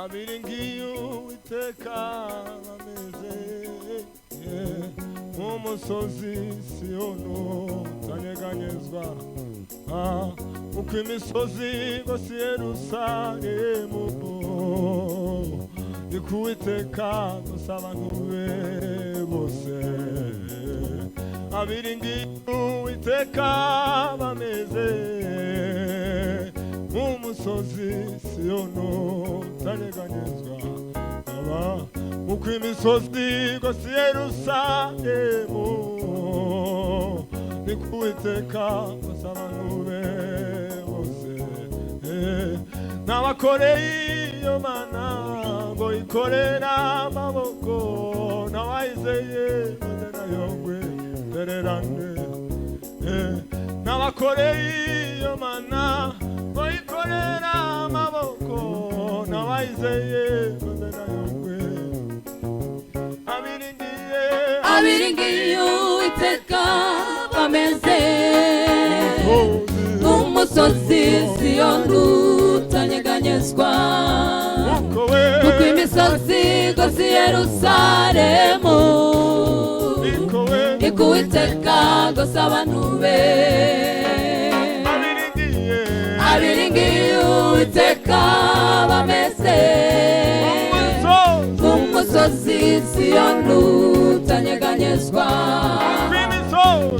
abiringiye Uwiteka bameze nk'umusozi Siyoni utanyeganyezwa, uko imisozi igose Yerusalemu, niko Uwiteka agose abantu be bose. Abiringiye Uwiteka bameze nk'umusozi Siyoni utanyeganyezwa, uko imisozi igose Yerusalemu, niko Uwiteka agose abantu be bose. N'abakoreye iyo mana ngo ikorera amaboko, n'abayizeye nayo ngo itererane. N'abakoreye iyo mana ngo ikorera amaboko, n'abayizeye nayo ngo abiringiye Uwiteka bameze nk'umusozi Siyoni utanyeganyezwa, kuko imisozi igose Yerusalemu, niko Uwiteka agose abantu be. Abiringiye Uwiteka bameze nk'umusozi Siyoni utanyeganyezwa,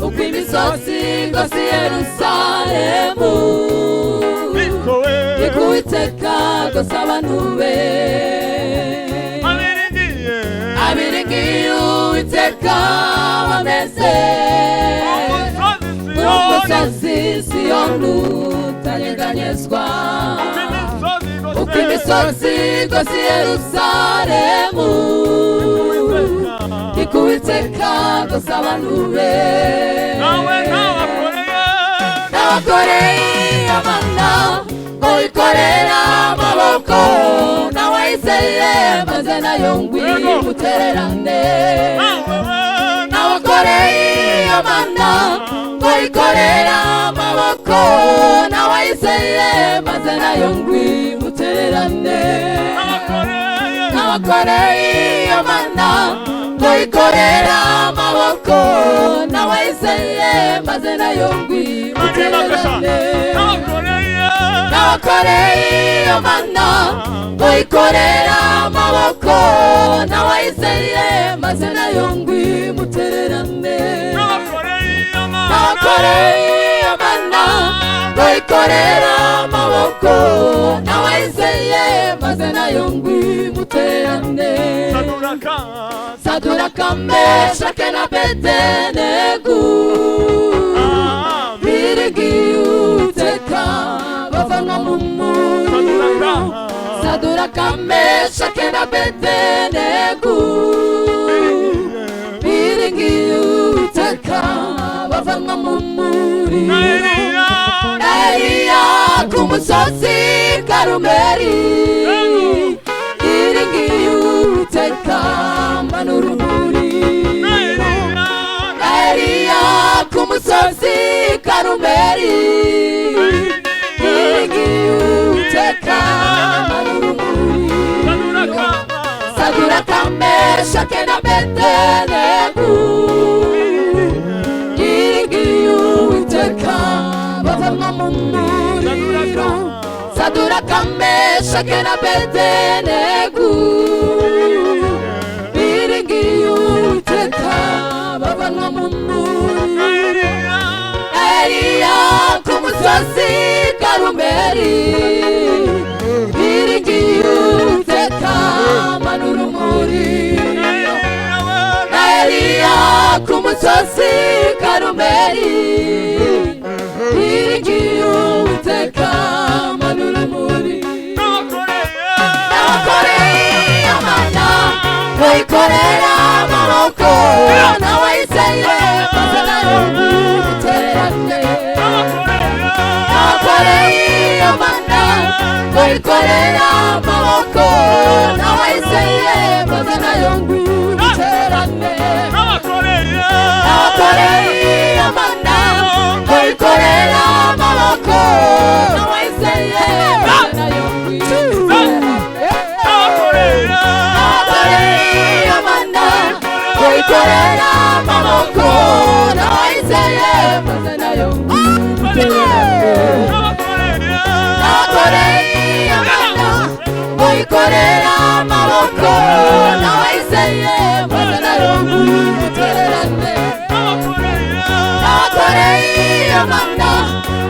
uko imisozi igose Yerusalemu, niko Uwiteka agose abantu be. Abiringiye Uwiteka bameze nk'umusozi Siyoni utanyeganyezwa, uko imisozi igose Yerusalemu, niko Uwiteka agose abantu be. N'abakoreye amana ngo ikorera amaboko, n'abayizeye maze nayo ngo imutererane. N'abakoreye amana ngo ikorera amaboko, n'abayizeye maze nayo ngo imutererane. N'abakoreye amana ngo ikorera amaboko, n'abayizeye maze nayo ngo imutererane. N'abakoreye amana ngo ikorera amaboko, n'abayizeye maze nayo ngo imutererane. N'abakoreye amana ngo ikorera amaboko, n'abayizeye maze nayo ngo imutererane. Saduraka, Meshaki na Abedenego biringiye Uwiteka bavanwa mu muriro. Saduraka, Meshaki na Abedenego biringiye Uwiteka bavanwa mu muriro. Eliya ku musozi Karumeli biringiye Uwiteka manura umuriro. Eliya ku musozi Karumeli biringiye Uwiteka manura umuriro. Saduraka, Meshaki na Abedenego biringiye Uwiteka bavanwa mu muriro. Saduraka, Meshaki na Abedenego biringiye Uwiteka bavanwa mu muriro. Eliya ku musozi Karumeli biringiye Uwiteka manura umuriro. Eliya ku musozi Karumeli biringiye Uwiteka manura umuriro. N'abakoreye amana ngo ikorera amaboko, n'abayizeye maze nayo ngo imutererane. N'abakoreye amana ngo ikorera amaboko, n'abayizeye maze nayo ngo imutererane. N'abakoreye amana ngo ikorera amaboko, n'abayizeye maze nayo ngo imutererane. n'abayizeye maze nayo ngutererane n'abakoreye amana bayikorera amaboko n'abayizeye maze nayo ngutererane n'abakoreye amana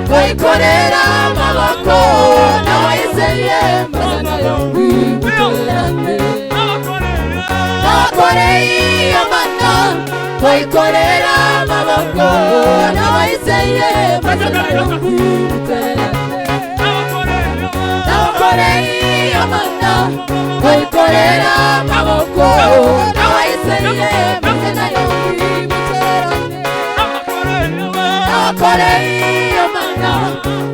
bayikorera amaboko n'abayizeye maze nayo ngutererane n'abakoreye amana bayikorera amaboko n'abayizeye maze nayo ngutererane n'abakoreye amana bayikorera amaboko n'abayizeye maze nayo ngutererane n'abakoreye amana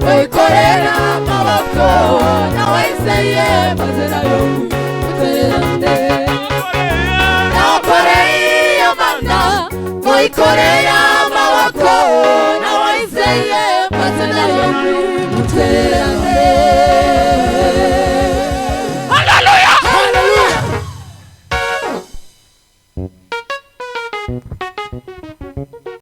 bayikorera amaboko n'abayizeye maze nayo ngutererane n'abakoreye amana bayikorera amaboko n'abayizeye maze nayo ngutererane